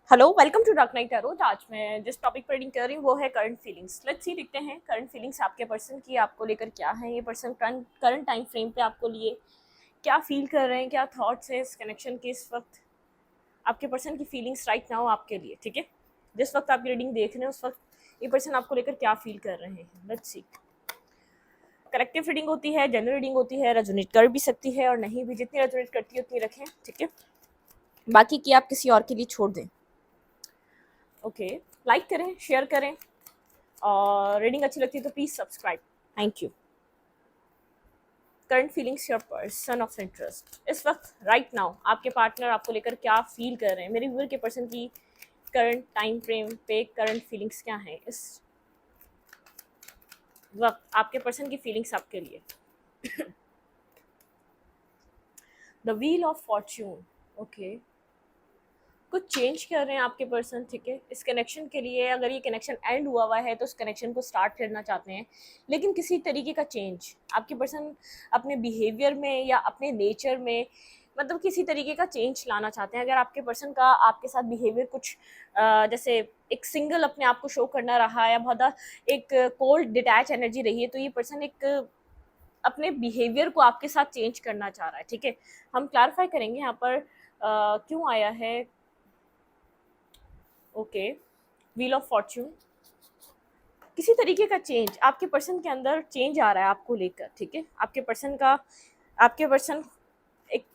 Hello, welcome to Dark Night Tarot. आज मैं जिस टॉपिक पर रीडिंग कर रही हूँ वो है करंट फीलिंग्स। लेट्स सी, देखते हैं करंट फीलिंग्स आपके पर्सन की आपको लेकर क्या है। ये पर्सन करंट टाइम फ्रेम पे आपको लिए क्या फील कर रहे हैं, क्या थॉट्स है इस कनेक्शन के इस वक्त, आपके पर्सन की फीलिंग्स राइट नाउ आपके लिए। ठीक है, जिस वक्त आप रीडिंग देख रहे हैं उस वक्त ये पर्सन आपको लेकर क्या फील कर रहे हैं। Let's see. कलेक्टिव रीडिंग होती है, जनरल रीडिंग होती है, रेजोनेट कर भी सकती है और नहीं भी। जितनी रेजोनेट करती है उतनी रखें, ठीक है। बाकी की आप किसी और के लिए छोड़ दें। ओके, लाइक करें, शेयर करें और रीडिंग अच्छी लगती है तो please subscribe. Thank you. Current feelings your person of interest. इस वक्त राइट नाउ आपके पार्टनर आपको लेकर क्या फील कर रहे हैं। मेरे व्यूअर के पर्सन की करंट टाइम फ्रेम पे करंट फीलिंग्स क्या हैं इस वक्त, आपके पर्सन की फीलिंग्स आपके लिए। The wheel of Fortune. Okay, कुछ चेंज कर रहे हैं आपके पर्सन, ठीक है, इस कनेक्शन के लिए। अगर ये कनेक्शन एंड हुआ हुआ है तो इस कनेक्शन को स्टार्ट करना चाहते हैं, लेकिन किसी तरीके का चेंज आपके पर्सन अपने बिहेवियर में या अपने नेचर में, मतलब किसी तरीके का चेंज लाना चाहते हैं। अगर आपके पर्सन का आपके साथ बिहेवियर कुछ जैसे एक सिंगल अपने आप को शो करना रहा है या बहुत एक कोल्ड डिटैच एनर्जी रही है, तो ये पर्सन एक अपने बिहेवियर को आपके साथ चेंज करना चाह रहा है। ठीक है, हम क्लैरिफाई करेंगे यहाँ पर क्यों आया है। Okay, wheel of Fortune. किसी तरीके का चेंज आपके पर्सन के अंदर चेंज आ रहा है आपको लेकर, ठीक है। आपके पर्सन एक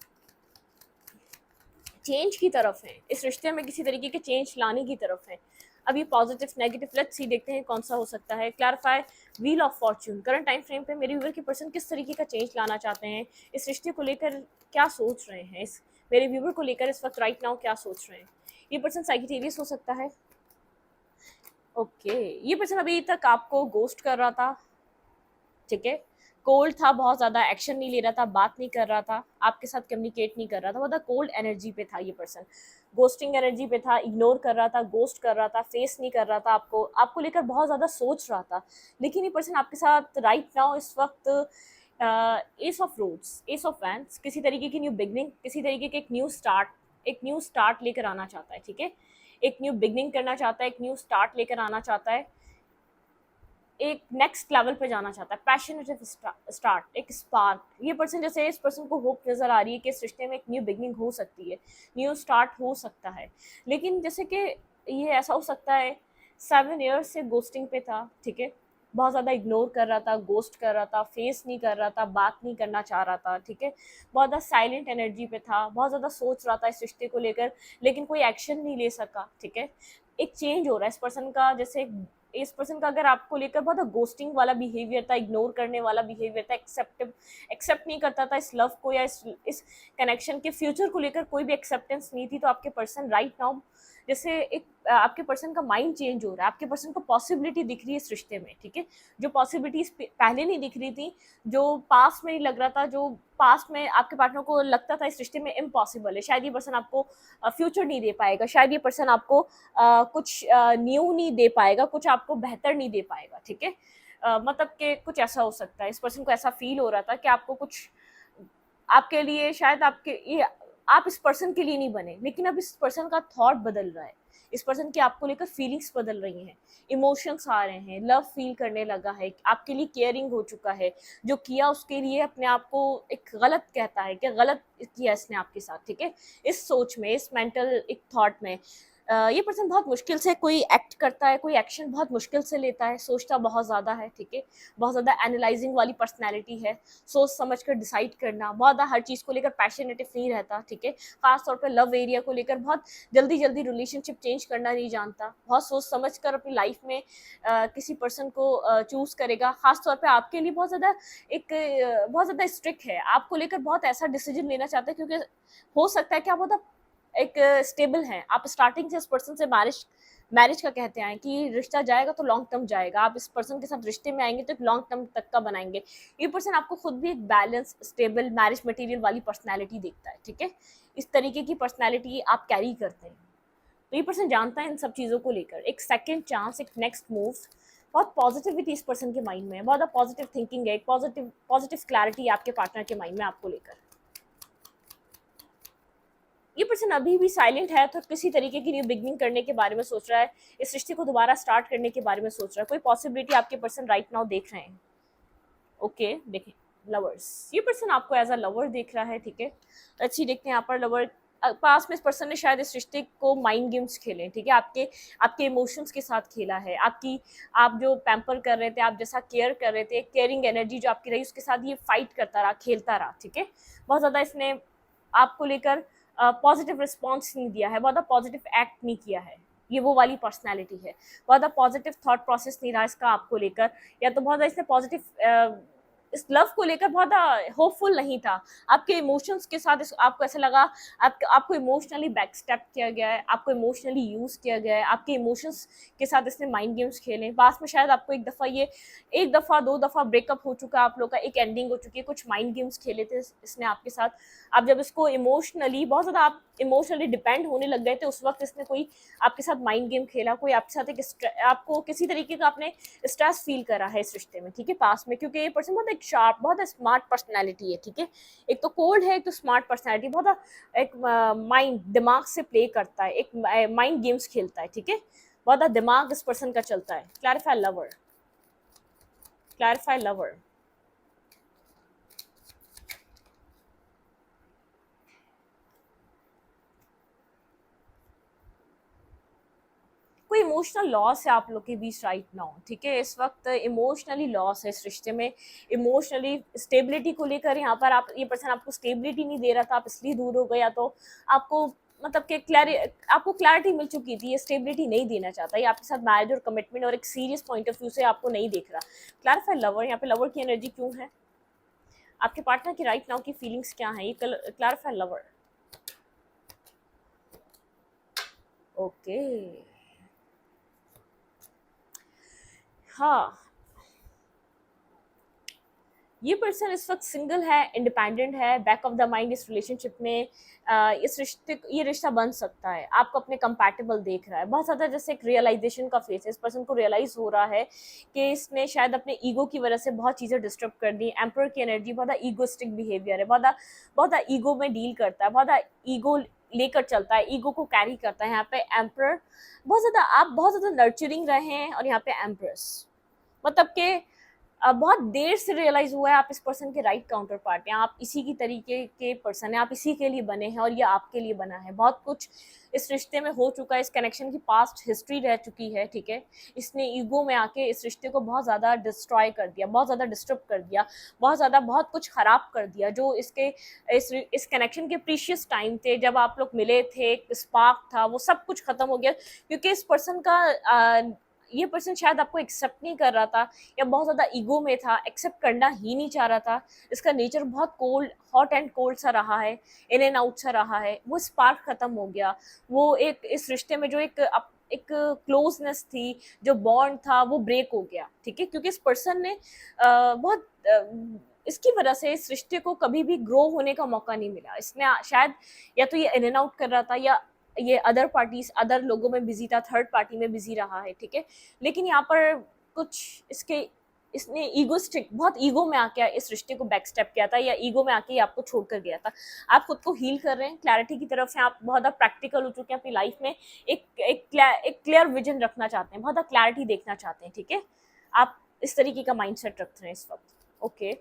चेंज की तरफ है, इस रिश्ते में किसी तरीके के चेंज लाने की तरफ है। अब ये पॉजिटिव नेगेटिव लेट्स सी, देखते हैं कौन सा हो सकता है। Clarify wheel of Fortune. Current time frame पे मेरे व्यूअर के पर्सन किस तरीके का चेंज लाना चाहते हैं, इस रिश्ते को लेकर क्या सोच रहे हैं, इस मेरे व्यूअर को लेकर इस वक्त राइट नाउ क्या सोच रहे हैं। ये पर्सन साइकिटेरियस हो सकता है। ओके, ये पर्सन अभी तक आपको गोस्ट कर रहा था, ठीक है। कोल्ड था, बहुत ज़्यादा एक्शन नहीं ले रहा था, बात नहीं कर रहा था, आपके साथ कम्युनिकेट नहीं कर रहा था, बहुत कोल्ड एनर्जी पे था ये पर्सन। गोस्टिंग एनर्जी पे था, इग्नोर कर रहा था, गोस्ट कर रहा था, फेस नहीं कर रहा था आपको लेकर बहुत ज़्यादा सोच रहा था। लेकिन ये पर्सन आपके साथ राइट नाउ इस वक्त ace of rods, ace of wands, किसी तरीके की न्यू बिगनिंग, किसी तरीके के एक न्यू स्टार्ट लेकर आना चाहता है, ठीक है। एक न्यू बिगनिंग करना चाहता है, एक न्यू स्टार्ट लेकर आना चाहता है, एक नेक्स्ट लेवल पे जाना चाहता है, पैशनेटिव स्टार्ट, एक स्पार्क। ये पर्सन जैसे इस पर्सन को होप नजर आ रही है कि इस रिश्ते में एक न्यू बिगनिंग हो सकती है, न्यू स्टार्ट हो सकता है। लेकिन जैसे कि ये ऐसा हो सकता है 7 ईयर्स से गोस्टिंग पे था, ठीक है। बहुत ज़्यादा इग्नोर कर रहा था, गोस्ट कर रहा था, फेस नहीं कर रहा था, बात नहीं करना चाह रहा था, ठीक है। बहुत ज़्यादा साइलेंट एनर्जी पे था, बहुत ज़्यादा सोच रहा था इस रिश्ते को लेकर, लेकिन कोई एक्शन नहीं ले सका, ठीक है। एक चेंज हो रहा है इस पर्सन का, जैसे इस पर्सन का अगर आपको लेकर बहुत गोस्टिंग वाला बिहेवियर था, इग्नोर करने वाला बिहेवियर था, एक्सेप्ट नहीं करता था इस लव को या इस कनेक्शन के फ्यूचर को लेकर कोई भी एक्सेप्टेंस नहीं थी, तो आपके पर्सन राइट नाउ जैसे एक आपके पर्सन का माइंड चेंज हो रहा है, आपके पर्सन को पॉसिबिलिटी दिख रही है इस रिश्ते में, ठीक है। जो पॉसिबिलिटीज पहले नहीं दिख रही थी, जो पास्ट में नहीं लग रहा था, जो पास्ट में आपके पार्टनर को लगता था इस रिश्ते में इम्पॉसिबल है, शायद ये पर्सन आपको फ्यूचर नहीं दे पाएगा, शायद ये पर्सन आपको कुछ न्यू नहीं दे पाएगा, कुछ आपको बेहतर नहीं दे पाएगा, ठीक है। मतलब कि कुछ ऐसा हो सकता है, इस पर्सन को ऐसा फील हो रहा था कि आपको कुछ आपके लिए शायद आपके ये आप इस पर्सन के लिए नहीं बने, लेकिन अब इस पर्सन का थॉट बदल रहा है, इस पर्सन की आपको लेकर फीलिंग्स बदल रही हैं, इमोशंस आ रहे हैं, लव फील करने लगा है, आपके लिए केयरिंग हो चुका है, जो किया उसके लिए अपने आप को एक गलत कहता है कि गलत किया इसने आपके साथ, ठीक है। इस सोच में, इस मेंटल एक थॉट में ये पर्सन बहुत मुश्किल से कोई एक्ट करता है, कोई एक्शन बहुत मुश्किल से लेता है, सोचता बहुत ज़्यादा है, ठीक है। बहुत ज़्यादा एनालाइजिंग वाली पर्सनैलिटी है, सोच समझ कर डिसाइड करना, बहुत ज़्यादा हर चीज़ को लेकर पैशनेटिव नहीं रहता, ठीक है। खास तौर पर लव एरिया को लेकर बहुत जल्दी जल्दी रिलेशनशिप चेंज करना नहीं जानता, बहुत सोच समझ कर अपनी लाइफ में किसी पर्सन को चूज़ करेगा। खास तौर पर आपके लिए बहुत ज़्यादा स्ट्रिक्ट है, आपको लेकर बहुत ऐसा डिसीजन लेना चाहता है, क्योंकि हो सकता है कि आप बहुत एक स्टेबल हैं, आप स्टार्टिंग से इस पर्सन से मैरिज का कहते हैं कि रिश्ता जाएगा तो लॉन्ग टर्म जाएगा, आप इस पर्सन के साथ रिश्ते में आएंगे तो एक लॉन्ग टर्म तक का बनाएंगे। ये पर्सन आपको खुद भी एक बैलेंस स्टेबल मैरिज मटेरियल वाली पर्सनैलिटी देखता है, ठीक है। इस तरीके की पर्सनैलिटी आप कैरी करते हैं, तो ये पर्सन जानता है इन सब चीज़ों को लेकर एक सेकेंड चांस, एक नेक्स्ट मूव। बहुत पॉजिटिविटी इस पर्सन के माइंड में है, बहुत पॉजिटिव थिंकिंग है, एक पॉजिटिव क्लैरिटी आपके पार्टनर के माइंड में आपको लेकर। ये पर्सन अभी भी साइलेंट है, तो किसी तरीके की न्यू बिगनिंग करने के बारे में सोच रहा है, इस रिश्ते को दोबारा स्टार्ट करने के बारे में सोच रहा है। कोई पॉसिबिलिटी आपके पर्सन राइट नाउ देख रहे हैं। ओके, देखें लवर्स, ये पर्सन आपको एज अ लवर देख रहा है, ठीक है। अच्छी देखते हैं यहाँ पर लवर पास में इस पर्सन ने शायद इस रिश्ते को माइंड गेम्स खेले, ठीक है, आपके आपके इमोशंस के साथ खेला है, आपकी आप जो पैम्पर कर रहे थे, आप जैसा केयर कर रहे थे, केयरिंग एनर्जी जो आपकी रही, उसके साथ ये फाइट करता रहा, खेलता रहा, ठीक है। बहुत ज़्यादा इसने आपको लेकर पॉजिटिव रिस्पॉन्स नहीं दिया है, बहुत ज़्यादा पॉजिटिव एक्ट नहीं किया है, ये वो वाली पर्सनैलिटी है। बहुत ज़्यादा पॉजिटिव थॉट प्रोसेस नहीं रहा इसका आपको लेकर, या तो बहुत ज़्यादा इसने पॉजिटिव इस लव को लेकर बहुत होपफुल नहीं था। आपके इमोशंस के साथ आपको ऐसा लगा आपको इमोशनली बैक स्टेप किया गया है, आपको इमोशनली यूज़ किया गया है, आपके इमोशंस के साथ इसने माइंड गेम्स खेले। पास में शायद आपको एक दफ़ा दो दफ़ा ब्रेकअप हो चुका है, आप लोग का एक एंडिंग हो चुकी है, कुछ माइंड गेम्स खेले थे इसने आपके साथ। आप जब इसको इमोशनली बहुत ज़्यादा आप इमोशनली डिपेंड होने लग गए थे, उस वक्त इसने कोई आपके साथ माइंड गेम खेला, कोई आपके साथ आपको किसी तरीके का आपने स्ट्रेस फील करा है इस रिश्ते में, ठीक है, पास में। क्योंकि ये पर्सन बहुत एक शार्प, बहुत स्मार्ट पर्सनैलिटी है, ठीक है। एक तो कोल्ड है, एक तो स्मार्ट पर्सनैलिटी, बहुत एक माइंड दिमाग से प्ले करता है, एक माइंड गेम्स खेलता है, ठीक है। बहुत दिमाग इस पर्सन का चलता है। Clarify lover, clarify lover. कोई इमोशनल लॉस है आप लोग के बीच राइट नाउ, ठीक है। इस वक्त इमोशनली लॉस है इस रिश्ते में, इमोशनली स्टेबिलिटी को लेकर यहाँ पर आप ये पर्सन आपको स्टेबिलिटी नहीं दे रहा था, आप इसलिए दूर हो गए, या तो आपको मतलब कि आपको क्लैरिटी मिल चुकी थी, ये स्टेबिलिटी नहीं देना चाहता, ये आपके साथ मैरिज और कमिटमेंट और एक सीरियस पॉइंट ऑफ व्यू से आपको नहीं देख रहा। क्लैरिफाई लवर, यहाँ पे लवर की एनर्जी क्यों है, आपके पार्टनर की राइट नाउ की फीलिंग्स क्या है, ये क्लैरिफाई लवर। ओके, हाँ, ये पर्सन इस वक्त सिंगल है, इंडिपेंडेंट है, बैक ऑफ द माइंड इस रिलेशनशिप में ये रिश्ता बन सकता है, आपको अपने कंपैटिबल देख रहा है। बहुत ज़्यादा जैसे एक रियलाइजेशन का फेस है, इस पर्सन को रियलाइज़ हो रहा है कि इसने शायद अपने ईगो की वजह से बहुत चीज़ें डिस्टर्ब कर दी। एम्पर की एनर्जी बहुत ईगोस्टिक बिहेवियर है, बहुत ईगो में डील करता है, बहुत ईगो लेकर चलता है, ईगो को कैरी करता है। यहाँ पे एम्पर आप बहुत ज़्यादा नर्चरिंग रहे हैं, और यहाँ पे एम्प्रेस मतलब कि बहुत देर से रियलाइज हुआ है आप इस पर्सन के राइट काउंटर पार्ट हैं, आप इसी की तरीके के पर्सन हैं, आप इसी के लिए बने हैं, और ये आपके लिए बना है। बहुत कुछ इस रिश्ते में हो चुका है, इस कनेक्शन की पास्ट हिस्ट्री रह चुकी है, ठीक है। इसने ईगो में आके इस रिश्ते को बहुत ज़्यादा डिस्ट्रॉय कर दिया, बहुत ज़्यादा डिस्टर्ब कर दिया, बहुत कुछ ख़राब कर दिया, जो इस कनेक्शन के प्रीशियस टाइम थे, जब आप लोग मिले थे, एक स्पार्क था, वो सब कुछ ख़त्म हो गया। क्योंकि इस पर्सन का ये पर्सन शायद आपको एक्सेप्ट नहीं कर रहा था, या बहुत ज़्यादा ईगो में था, एक्सेप्ट करना ही नहीं चाह रहा था। इसका नेचर बहुत कोल्ड, हॉट एंड कोल्ड सा रहा है, इन एंड आउट सा रहा है। वो स्पार्क ख़त्म हो गया, वो एक इस रिश्ते में जो एक क्लोजनेस थी, जो बॉन्ड था, वो ब्रेक हो गया, ठीक है। क्योंकि इस पर्सन ने इसकी वजह से इस रिश्ते को कभी भी ग्रो होने का मौका नहीं मिला। इसने शायद या तो ये इन एंड आउट कर रहा था, या ये अदर पार्टीज, अदर लोगों में बिजी था, थर्ड पार्टी में बिजी रहा है, ठीक है। लेकिन यहाँ पर कुछ इसने ईगोस्टिक, बहुत ईगो में आके इस रिश्ते को बैक स्टेप किया था, या ईगो में आके आपको छोड़ कर गया था। आप खुद को हील कर रहे हैं, क्लैरिटी की तरफ से आप बहुत ज़्यादा प्रैक्टिकल हो चुके हैं अपनी लाइफ में, एक क्लियर विजन रखना चाहते हैं, बहुत ज़्यादा क्लैरिटी देखना चाहते हैं, ठीक है। आप इस तरीके का माइंड सेट रखते हैं इस वक्त। ओके,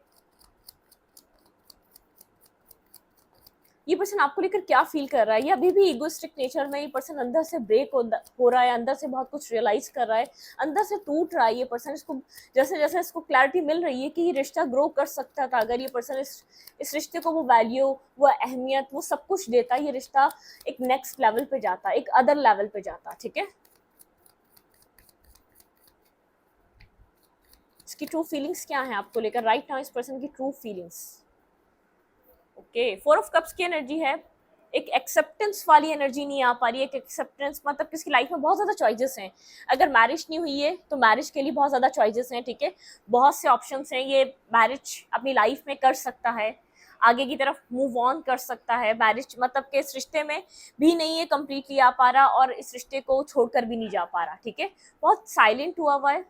ये पर्सन आपको लेकर क्या फील कर रहा है, ये अभी भी इगोइस्टिक नेचर में, ये पर्सन अंदर से ब्रेक हो रहा है, अंदर से बहुत कुछ रियलाइज कर रहा है, अंदर से टूट रहा है ये पर्सन। इसको जैसे जैसे इसको क्लैरिटी मिल रही है कि ये रिश्ता ग्रो कर सकता था, अगर ये पर्सन इस रिश्ते को वो वैल्यू, वो अहमियत, वो सब कुछ देता, ये रिश्ता एक नेक्स्ट लेवल पे जाता, एक अदर लेवल पे जाता, ठीक है। इसकी ट्रू फीलिंग्स क्या है आपको लेकर राइट नाउ, इस पर्सन की true feelings. Okay, 4 of cups की एनर्जी है, एक एक्सेप्टेंस वाली एनर्जी नहीं आ पा रही है। एक एक्सेप्टेंस मतलब किसकी लाइफ में बहुत ज़्यादा चॉइसेस हैं, अगर मैरिज नहीं हुई है तो मैरिज के लिए बहुत ज़्यादा चॉइसेस हैं, ठीक है। बहुत से ऑप्शंस हैं, ये मैरिज अपनी लाइफ में कर सकता है, आगे की तरफ मूव ऑन कर सकता है। मैरिज मतलब कि इस रिश्ते में भी नहीं है कंप्लीटली आ पा रहा, और इस रिश्ते को छोड़कर भी नहीं जा पा रहा, ठीक है। बहुत साइलेंट हुआ है,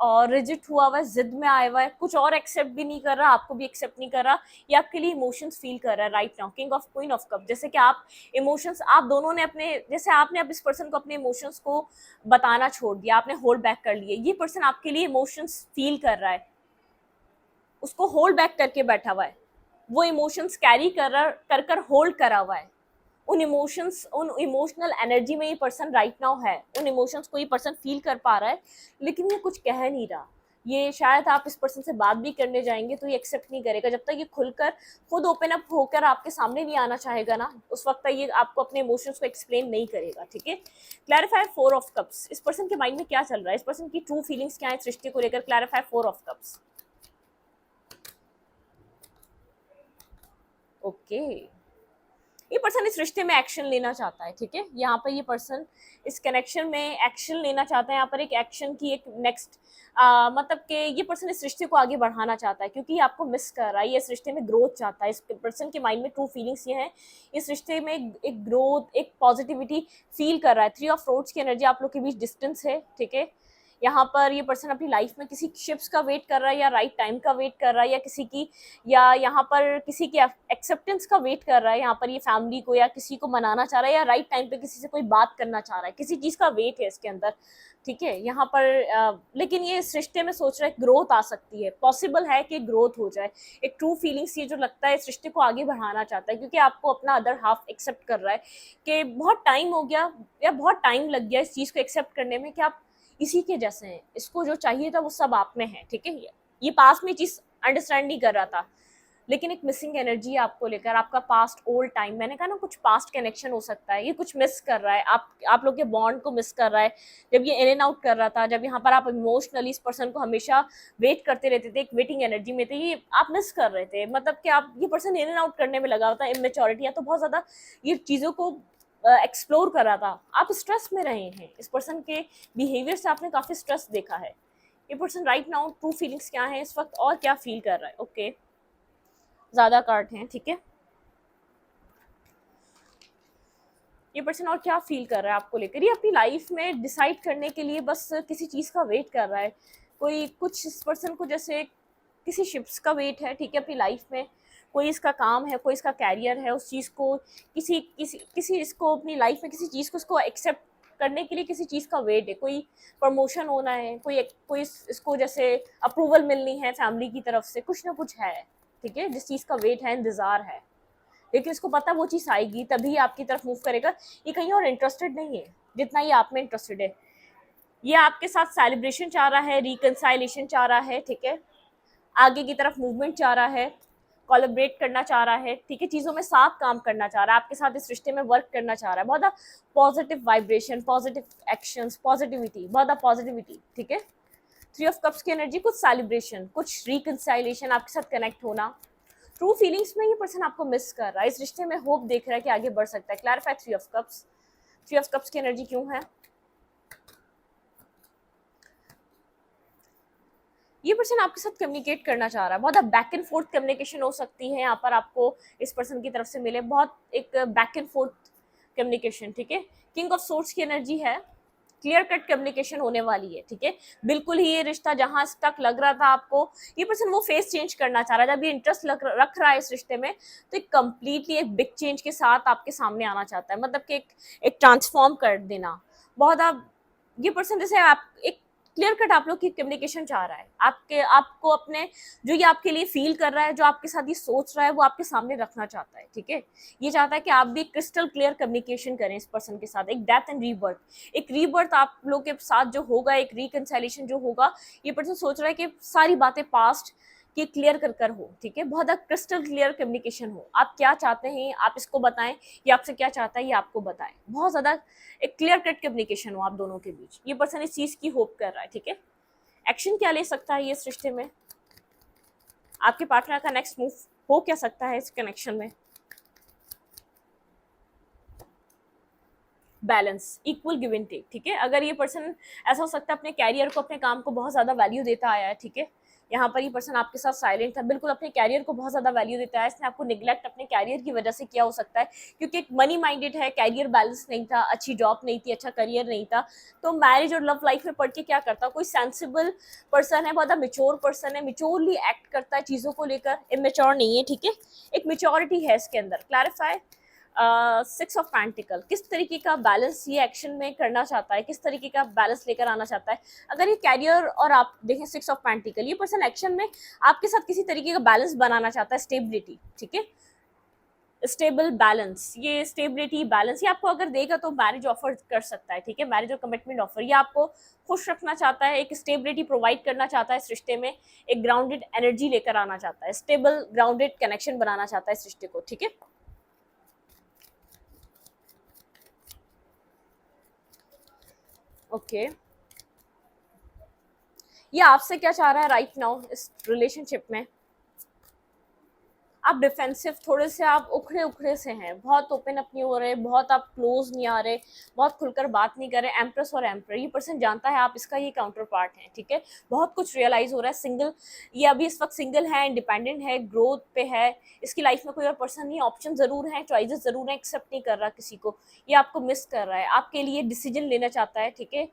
और रिजिड हुआ हुआ है, जिद में आया हुआ है, कुछ और एक्सेप्ट भी नहीं कर रहा, आपको भी एक्सेप्ट नहीं कर रहा, ये आपके लिए इमोशंस फील कर रहा है right now. King of queen of cup, जैसे कि आप इमोशंस, आप दोनों ने अपने, जैसे आपने अब इस पर्सन को अपने इमोशंस को बताना छोड़ दिया, आपने होल्ड बैक कर लिए, ये पर्सन आपके लिए इमोशंस फील कर रहा है, उसको होल्ड बैक करके बैठा हुआ है, वो इमोशंस कैरी कर होल्ड करा हुआ है, उन इमोशंस, उन इमोशनल एनर्जी में ये पर्सन राइट नाउ है, उन इमोशंस को ये पर्सन फील कर पा रहा है, लेकिन ये कुछ कह नहीं रहा। ये शायद आप इस पर्सन से बात भी करने जाएंगे तो ये एक्सेप्ट नहीं करेगा, जब तक ये खुलकर खुद ओपन अप होकर आपके सामने नहीं आना चाहेगा ना, उस वक्त तक ये आपको अपने इमोशंस को एक्सप्लेन नहीं करेगा, ठीक है। क्लैरिफाई 4 ऑफ कप्स, इस पर्सन के माइंड में क्या चल रहा है, इस पर्सन की ट्रू फीलिंग्स क्या है इस रिश्ते को लेकर। Clarify 4 of cups. ओके, ये पर्सन इस रिश्ते में एक्शन लेना चाहता है, ठीक है। यहाँ पर ये पर्सन इस कनेक्शन में एक्शन लेना चाहता है, यहाँ पर एक एक्शन की एक नेक्स्ट मतलब कि ये पर्सन इस रिश्ते को आगे बढ़ाना चाहता है, क्योंकि ये आपको मिस कर रहा है, ये इस रिश्ते में ग्रोथ चाहता है। इस पर्सन के माइंड में ट्रू फीलिंग्स ये हैं, इस रिश्ते में एक ग्रोथ, एक पॉजिटिविटी फील कर रहा है। 3 ऑफ सोर्ड्स की एनर्जी, आप लोग के बीच डिस्टेंस है, ठीक है। यहाँ पर ये पर्सन अपनी लाइफ में किसी शिप्स का वेट कर रहा है, या राइट टाइम का वेट कर रहा है, या किसी की, या यहाँ पर किसी की एक्सेप्टेंस का वेट कर रहा है। यहाँ पर ये फैमिली को या किसी को मनाना चाह रहा है, या राइट टाइम पे किसी से कोई बात करना चाह रहा है, किसी चीज़ का वेट है इसके अंदर, ठीक है। यहाँ पर लेकिन ये इस रिश्ते में सोच रहा है ग्रोथ आ सकती है, पॉसिबल है कि ग्रोथ हो जाए। एक ट्रू फीलिंग्स ये जो लगता है इस रिश्ते को आगे बढ़ाना चाहता है, क्योंकि आपको अपना अदर हाफ एक्सेप्ट कर रहा है कि बहुत टाइम हो गया या बहुत टाइम लग गया इस चीज़ को एक्सेप्ट करने में कि आप इसी के जैसे हैं, इसको जो चाहिए था वो सब आप में है, ठीक है। ये पास में चीज़ अंडरस्टैंड नहीं कर रहा था, लेकिन एक मिसिंग एनर्जी है आपको लेकर, आपका पास्ट ओल्ड टाइम, मैंने कहा ना कुछ पास्ट कनेक्शन हो सकता है, ये कुछ मिस कर रहा है, आप लोग के बॉन्ड को मिस कर रहा है। जब ये इन एंड आउट कर रहा था, जब यहाँ पर आप इमोशनली इस पर्सन को हमेशा वेट करते रहते थे, एक वेटिंग एनर्जी में थे, ये आप मिस कर रहे थे, मतलब कि आप, ये पर्सन इन एंड आउट करने में लगा होता है, इमेच्योरिटी, या तो बहुत ज़्यादा ये चीज़ों को एक्सप्लोर कर रहा था। आप स्ट्रेस में रहे हैं, इस पर्सन के बिहेवियर से आपने काफ़ी स्ट्रेस देखा है। ये person right now true feelings क्या है इस वक्त और क्या फील कर रहा है। ओके, ज़्यादा कार्ड हैं, ठीक है। ये पर्सन और क्या फील कर रहा है आपको लेकर, ये अपनी लाइफ में डिसाइड करने के लिए बस किसी चीज़ का वेट कर रहा है। कोई कुछ इस पर्सन को जैसे किसी शिप्स का वेट है, ठीक है, अपनी लाइफ में कोई इसका काम है, कोई इसका कैरियर है, उस चीज़ को किसी किसी किसी इसको अपनी लाइफ में किसी चीज़ को इसको एक्सेप्ट करने के लिए किसी चीज़ का वेट है, कोई प्रमोशन होना है, कोई इसको जैसे अप्रूवल मिलनी है फैमिली की तरफ से, कुछ ना कुछ है, ठीक है, जिस चीज़ का वेट है, इंतज़ार है, लेकिन इसको पता वो चीज़ आएगी तभी आपकी तरफ मूव करेगा। ये कहीं और इंटरेस्टेड नहीं है जितना ये आप में इंटरेस्टेड है। ये आपके साथ सेलिब्रेशन चाह रहा है, रिकंसाइलेशन चाह रहा है, ठीक है, आगे की तरफ मूवमेंट चाह रहा है, कोलैबोरेट करना चाह रहा है, ठीक है, चीज़ों में साथ काम करना चाह रहा है, आपके साथ इस रिश्ते में वर्क करना चाह रहा है। बहुत positive vibration, positive actions, positivity, बहुत पॉजिटिविटी, ठीक है। 3 ऑफ कप्स की एनर्जी, कुछ सेलिब्रेशन, कुछ रिकंसाइलेशन, आपके साथ कनेक्ट होना, ट्रू फीलिंग्स में ये पर्सन आपको मिस कर रहा है, इस रिश्ते में होप देख रहा है कि आगे बढ़ सकता है। Clarify 3 of cups. 3 of cups की एनर्जी क्यों है? ये पर्सन आपके साथ कम्युनिकेट करना चाह रहा है, बहुत बैक एंड फोर्थ कम्युनिकेशन हो सकती है यहाँ पर आपको इस पर्सन की तरफ से मिले, बहुत एक बैक एंड फोर्थ कम्युनिकेशन, ठीक है। किंग ऑफ सोर्ड्स की एनर्जी है, क्लियर कट कम्युनिकेशन होने वाली है, ठीक है। बिल्कुल ही ये रिश्ता जहां तक लग रहा था आपको, ये पर्सन वो फेस चेंज करना चाह रहा है, जब ये इंटरेस्ट रख रहा है इस रिश्ते में, तो एक कंप्लीटली एक बिग चेंज के साथ आपके सामने आना चाहता है, मतलब कि एक ट्रांसफॉर्म कर देना। बहुत आप, ये पर्सन जैसे आप एक क्लियर कट आप लोग की कम्युनिकेशन चाह रहा है, आपको अपने जो ये आपके लिए फील कर रहा है, जो आपके साथ ये सोच रहा है, वो आपके सामने रखना चाहता है, ठीक है। ये चाहता है कि आप भी क्रिस्टल क्लियर कम्युनिकेशन करें इस पर्सन के साथ, एक डेथ एंड रीबर्थ, एक रीबर्थ आप लोग के साथ जो होगा, एक रिकंसाइलेशन जो होगा। ये पर्सन सोच रहा है कि सारी बातें पास्ट कि क्लियर कर हो, ठीक है, बहुत क्रिस्टल क्लियर कम्युनिकेशन हो, आप क्या चाहते हैं आप इसको बताएं, ये आपसे क्या चाहता है ये आपको बताएं, बहुत ज़्यादा एक क्लियर कट कम्युनिकेशन हो आप दोनों के बीच। ये पर्सन इस चीज़ की होप कर रहा है, ठीक है। एक्शन क्या ले सकता है ये इस रिश्ते में, आपके पार्टनर का नेक्स्ट मूव हो क्या सकता है इस कनेक्शन में? Balance, equal give and take, ठीक है। अगर ये पर्सन ऐसा हो सकता है अपने कैरियर को, अपने काम को बहुत ज़्यादा वैल्यू देता आया है, ठीक है, यहाँ पर ये पर्सन आपके साथ साइलेंट था, बिल्कुल अपने कैरियर को बहुत ज़्यादा वैल्यू देता है, इसने आपको निगलेक्ट अपने कैरियर की वजह से किया हो सकता है, क्योंकि एक मनी माइंडेड है, कैरियर बैलेंस नहीं था, अच्छी जॉब नहीं थी, अच्छा करियर नहीं था। तो मैरिज और लव लाइफ में पढ़ के क्या करता, कोई सेंसिबल पर्सन है, बहुत मेच्योर पर्सन है, मेच्योरली एक्ट करता है चीज़ों को लेकर, इमेच्योर नहीं है, ठीक है, एक मेच्योरिटी है इसके अंदर। क्लैरिफाई। सिक्स ऑफ पैंटिकल, किस तरीके का बैलेंस ये एक्शन में करना चाहता है, किस तरीके का बैलेंस लेकर आना चाहता है। अगर ये कैरियर और आप देखें सिक्स ऑफ पैंटिकल, ये पर्सन एक्शन में आपके साथ किसी तरीके का बैलेंस बनाना चाहता है, स्टेबिलिटी, ठीक है, स्टेबल बैलेंस, ये स्टेबिलिटी बैलेंस ये आपको अगर देगा तो मैरिज ऑफर कर सकता है, ठीक है, मैरिज और कमिटमेंट ऑफर, ये आपको खुश रखना चाहता है, एक स्टेबिलिटी प्रोवाइड करना चाहता है इस रिश्ते में, एक ग्राउंडेड एनर्जी लेकर आना चाहता है, स्टेबल ग्राउंडेड कनेक्शन बनाना चाहता है इस रिश्ते को, ठीक है। ओके, ये आपसे क्या चाह रहा है राइट नाउ इस रिलेशनशिप में। आप डिफेंसिव थोड़े से, आप उखड़े उखड़े से हैं, बहुत ओपन अप नहीं हो रहे, बहुत आप क्लोज नहीं आ रहे, बहुत खुलकर बात नहीं कर रहे। एम्प्रेस और एम्पर, ये पर्सन जानता है आप इसका ये काउंटर पार्ट है, ठीक है, बहुत कुछ रियलाइज हो रहा है। सिंगल, ये अभी इस वक्त सिंगल है, इंडिपेंडेंट है, ग्रोथ पे है, इसकी लाइफ में कोई और पर्सन नहीं, ऑप्शन जरूर है, चॉइसेस जरूर है, एक्सेप्ट नहीं कर रहा किसी को, ये आपको मिस कर रहा है, आपके लिए डिसीजन लेना चाहता है, ठीक है,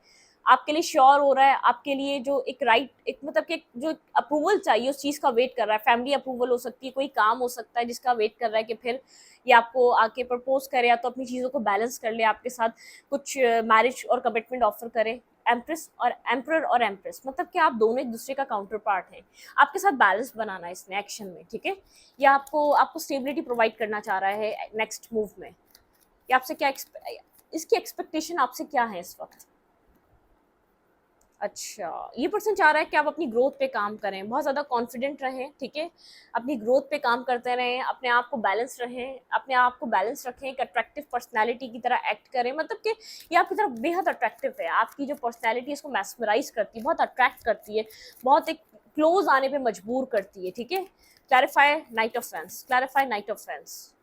आपके लिए श्योर हो रहा है, आपके लिए जो एक राइट, एक मतलब कि जो अप्रूवल चाहिए उस चीज़ का वेट कर रहा है। फैमिली अप्रूवल हो सकती है, कोई काम हो सकता है जिसका वेट कर रहा है कि फिर ये आपको आके प्रपोज करे, या तो अपनी चीज़ों को बैलेंस कर ले आपके साथ, कुछ मैरिज और कमिटमेंट ऑफर करे। एम्प्रेस और एम्प्रर और एम्प्रेस, मतलब कि आप दोनों एक दूसरे का काउंटर पार्ट हैं, आपके साथ बैलेंस बनाना है इसने एक्शन में, ठीक है, या आपको आपको स्टेबिलिटी प्रोवाइड करना चाह रहा है नेक्स्ट मूव में, या आपसे क्या इसकी एक्सपेक्टेशन आपसे क्या है इस वक्त। अच्छा, ये पर्सन चाह रहा है कि आप अपनी ग्रोथ पे काम करें, बहुत ज़्यादा कॉन्फिडेंट रहें, ठीक है, अपनी ग्रोथ पे काम करते रहें, अपने आप को बैलेंस रहें, अपने आप को बैलेंस रखें, एक अट्रैक्टिव पर्सनैलिटी की तरह एक्ट करें, मतलब कि ये आपकी तरफ बेहद अट्रैक्टिव है, आपकी जो पर्सनैलिटी है इसको मैस्मराइज करती है, बहुत अट्रैक्ट करती है, बहुत एक क्लोज आने पर मजबूर करती है, ठीक है। Clarify night of friends, clarify night of friends,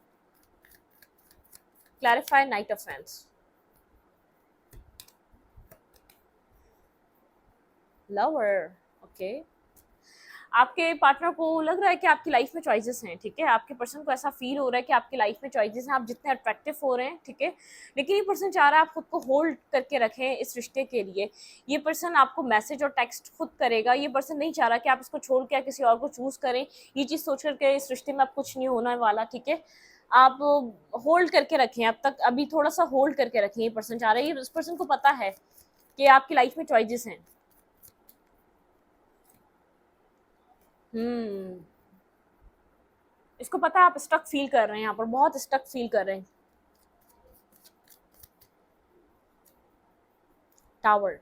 clarify night of friends, lover. Okay, आपके पार्टनर को लग रहा है कि आपकी लाइफ में चॉइसेस हैं, ठीक है, आपके पर्सन को ऐसा फील हो रहा है कि आपकी लाइफ में चॉइसेस हैं, आप जितने अट्रैक्टिव हो रहे हैं, ठीक है, लेकिन ये पर्सन चाह रहा है आप खुद को होल्ड करके रखें इस रिश्ते के लिए। ये पर्सन आपको मैसेज और टेक्स्ट खुद करेगा, ये पर्सन नहीं चाह रहा कि आप इसको छोड़ के किसी और को चूज करें, ये चीज़ सोच करके इस रिश्ते में अब कुछ नहीं होने वाला, ठीक है, आप होल्ड करके रखें, अब तक अभी थोड़ा सा होल्ड करके रखें, ये पर्सन चाह रहा है, ये इस पर्सन को पता है कि आपकी लाइफ में चॉइसेस हैं। हम्म, इसको पता है आप स्टक फील कर रहे हैं, यहाँ पर बहुत स्टक फील कर रहे हैं। टावर,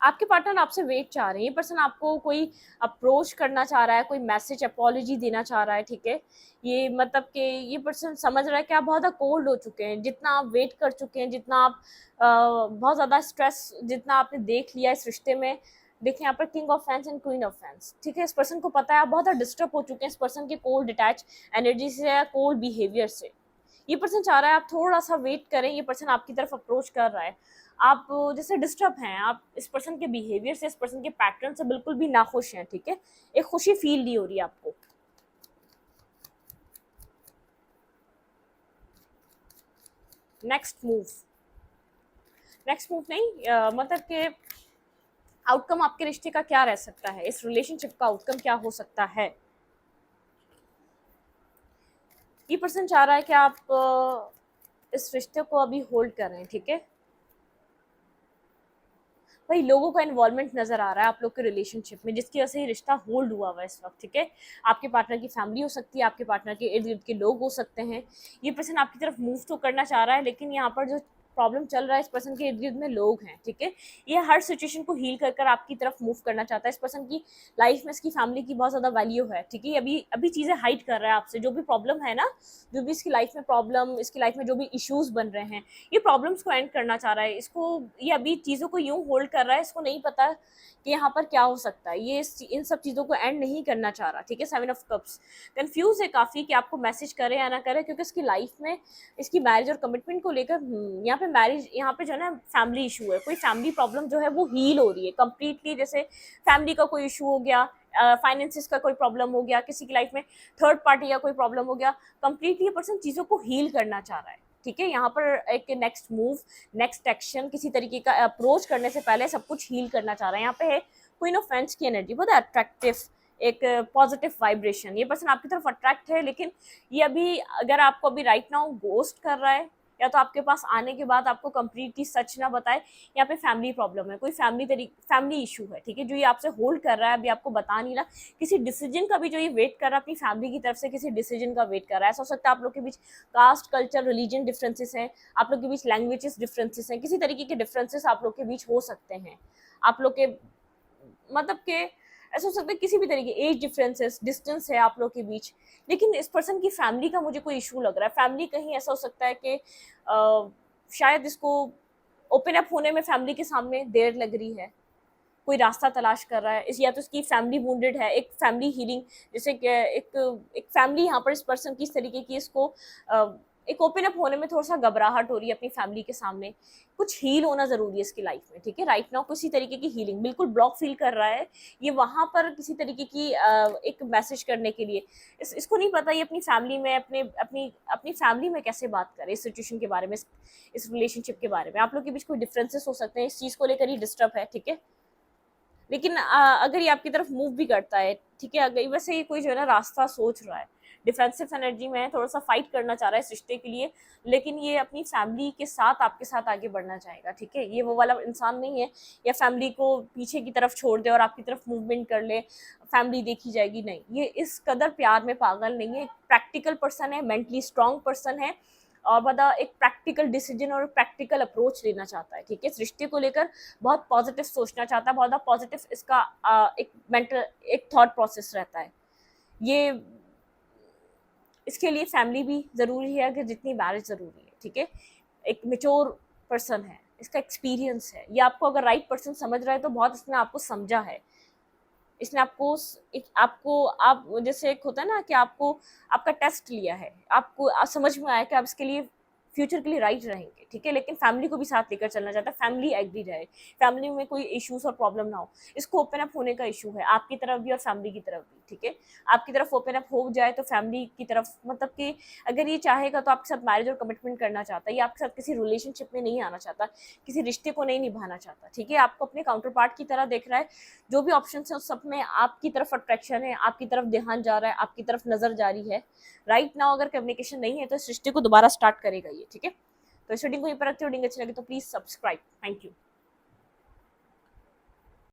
आपके पार्टनर आपसे वेट चाह रहे हैं, ये पर्सन आपको कोई अप्रोच करना चाह रहा है, कोई मैसेज अपॉलॉजी देना चाह रहा है, ठीक है, ये मतलब कि ये पर्सन समझ रहा है कि आप बहुत ज़्यादा कोल्ड हो चुके हैं, जितना आप वेट कर चुके हैं, जितना आप बहुत ज़्यादा स्ट्रेस जितना आपने देख लिया इस रिश्ते में। देखिए यहाँ पर king of fans and queen of fans, ठीक है, इस पर्सन को पता है आप बहुत ज़्यादा डिस्टर्ब हो चुके हैं इस पर्सन के कोल्ड डिटैच एनर्जी से या कोल्ड बिहेवियर से। ये पर्सन चाह रहा है आप थोड़ा सा वेट करें, ये पर्सन आपकी तरफ अप्रोच कर रहा है, आप जैसे डिस्टर्ब हैं, आप इस पर्सन के बिहेवियर से, इस पर्सन के पैटर्न से बिल्कुल भी नाखुश हैं, ठीक है, एक खुशी फील नहीं हो रही आपको। नेक्स्ट मूव, नेक्स्ट मूव नहीं मतलब कि आउटकम आपके रिश्ते का क्या रह सकता है, इस रिलेशनशिप का आउटकम क्या हो सकता है। ये पर्सन चाह रहा है कि आप इस रिश्ते को अभी होल्ड कर रहे हैं, ठीक है, भाई लोगों का इन्वॉल्वमेंट नजर आ रहा है आप लोग के रिलेशनशिप में, जिसकी वजह से ये रिश्ता होल्ड हुआ हुआ है इस वक्त, ठीक है, आपके पार्टनर की फैमिली हो सकती है, आपके पार्टनर के इर्द गिर्द के लोग हो सकते हैं, ये पर्सन आपकी तरफ मूव तो करना चाह रहा है, लेकिन यहाँ पर जो प्रॉब्लम चल रहा है इस पर्सन के इर्द गिर्द में लोग हैं, ठीक है, ये हर सिचुएशन को हील कर कर आपकी तरफ मूव करना चाहता है, इस पर्सन की लाइफ में इसकी फैमिली की बहुत ज़्यादा वैल्यू है, ठीक है, अभी अभी चीज़ें हाइड कर रहा है आपसे, जो भी प्रॉब्लम है ना, जो भी इसकी लाइफ में प्रॉब्लम, इसकी लाइफ में जो भी इश्यूज बन रहे हैं, ये प्रॉब्लम्स को एंड करना चाह रहा है, इसको ये अभी चीज़ों को यूं होल्ड कर रहा है, इसको नहीं पता कि यहाँ पर क्या हो सकता है, ये इन सब चीज़ों को एंड नहीं करना चाह रहा, ठीक है, 7 ऑफ कप्स, कन्फ्यूज है काफ़ी कि आपको मैसेज करे या ना करे, क्योंकि इसकी लाइफ में इसकी मैरिज और कमिटमेंट को लेकर यहाँ पे मैरिज, यहाँ पे जो है ना फैमिली इशू है, कोई फैमिली प्रॉब्लम जो है वो हील हो रही है कंप्लीटली। जैसे फैमिली का कोई इशू हो गया, फाइनेंसिस का कोई प्रॉब्लम हो गया, किसी की लाइफ में थर्ड पार्टी का कोई प्रॉब्लम हो गया, कंप्लीटली ये पर्सन चीज़ों को हील करना चाह रहा है। ठीक है, यहाँ पर एक नेक्स्ट मूव, नेक्स्ट एक्शन, किसी तरीके का अप्रोच करने से पहले सब कुछ हील करना चाह रहा है। यहाँ पे है क्वीन ऑफ पेंस की एनर्जी, बहुत अट्रैक्टिव, एक पॉजिटिव वाइब्रेशन। ये पर्सन आपकी तरफ अट्रैक्ट है, लेकिन ये अभी अगर आपको अभी राइट नाउ घोस्ट कर रहा है, या तो आपके पास आने के बाद आपको कंप्लीटली सच ना बताए, यहाँ पे फैमिली प्रॉब्लम है, कोई फैमिली इशू है। ठीक है, जो ये आपसे होल्ड कर रहा है, अभी आपको बता नहीं रहा, किसी डिसीजन का भी जो ये वेट कर रहा है अपनी फैमिली की तरफ से, किसी डिसीजन का वेट कर रहा है। ऐसा हो सकता है आप लोग के बीच कास्ट, कल्चर, रिलीजन डिफरेंसेस हैं, आप लोग के बीच लैंग्वेजेस डिफरेंसेस हैं, किसी तरीके के डिफरेंसेस आप लोग के बीच हो सकते हैं। आप लोग के मतलब के ऐसा हो सकता है किसी भी तरीके एज डिफरेंसेस, डिस्टेंस है आप लोग के बीच, लेकिन इस पर्सन की फैमिली का मुझे कोई इशू लग रहा है। फैमिली कहीं ऐसा हो सकता है कि शायद इसको ओपन अप होने में फैमिली के सामने देर लग रही है, कोई रास्ता तलाश कर रहा है इस, या तो इसकी फैमिली वुंडेड है, एक फैमिली हीलिंग, जैसे कि एक फैमिली यहाँ पर इस पर्सन की इस तरीके की इसको एक ओपन अप होने में थोड़ा सा घबराहट हो रही है अपनी फैमिली के सामने। कुछ हील होना जरूरी है इसकी लाइफ में। ठीक है, राइट नाउ किसी तरीके की हीलिंग, बिल्कुल ब्लॉक फील कर रहा है ये, वहां पर किसी तरीके की एक मैसेज करने के लिए इसको नहीं पता ये अपनी फैमिली में अपने अपनी अपनी फैमिली में कैसे बात करे इस सिचुएशन के बारे में, इस रिलेशनशिप के बारे में। आप लोग के बीच कोई डिफरेंसेस हो सकते हैं, इस चीज को लेकर ही डिस्टर्ब है। ठीक है, लेकिन अगर ये आपकी तरफ मूव भी करता है, ठीक है, अगर वैसे ये कोई जो है ना रास्ता सोच रहा है, डिफेंसिव एनर्जी में थोड़ा सा फाइट करना चाह रहा है इस रिश्ते के लिए, लेकिन ये अपनी फैमिली के साथ आपके साथ आगे बढ़ना चाहेगा। ठीक है, ये वो वाला इंसान नहीं है या फैमिली को पीछे की तरफ छोड़ दे और आपकी तरफ मूवमेंट कर ले, फैमिली देखी जाएगी, नहीं, ये इस कदर प्यार में पागल नहीं है। प्रैक्टिकल पर्सन है, मेंटली स्ट्रांग पर्सन है, और बड़ा एक प्रैक्टिकल डिसीजन और प्रैक्टिकल अप्रोच लेना चाहता है। ठीक है, इस रिश्ते को लेकर बहुत पॉजिटिव सोचना चाहता है, बहुत पॉजिटिव इसका एक मेंटल एक थॉट प्रोसेस रहता है। ये इसके लिए फैमिली भी ज़रूरी है अगर जितनी मैरिज ज़रूरी है। ठीक है, एक मेच्योर पर्सन है, इसका एक्सपीरियंस है, ये आपको अगर राइट पर्सन समझ रहा है तो बहुत इसने आपको समझा है, इसने आपको आपको आप जैसे एक होता है ना कि आपको आपका टेस्ट लिया है, आपको समझ में आया कि आप इसके लिए फ्यूचर के लिए राइट रहेंगे। ठीक है, लेकिन फैमिली को भी साथ लेकर चलना चाहता है, फैमिली एग्री रहे, फैमिली में कोई इश्यूज और प्रॉब्लम ना हो। इसको ओपन अप होने का इशू है आपकी तरफ भी और फैमिली की तरफ भी। ठीक है, आपकी तरफ ओपन अप हो जाए तो फैमिली की तरफ, मतलब कि अगर ये चाहेगा तो आपके साथ मैरिज और कमिटमेंट करना चाहता है, ये आपके साथ किसी रिलेशनशिप में नहीं आना चाहता, किसी रिश्ते को नहीं निभाना चाहता। ठीक है, आपको अपने काउंटर पार्ट की तरह देख रहा है, जो भी ऑप्शन है उस सब में आपकी तरफ अट्रैक्शन है, आपकी तरफ ध्यान जा रहा है, आपकी तरफ नजर जारी है। राइट नाउ अगर कम्युनिकेशन नहीं है तो इस रिश्ते को दोबारा स्टार्ट करेगा ये। ठीक है, तो इस वीडियो को यहीं पर रखते हो, वीडियो अच्छी लगी तो प्लीज सब्सक्राइब। Thank you.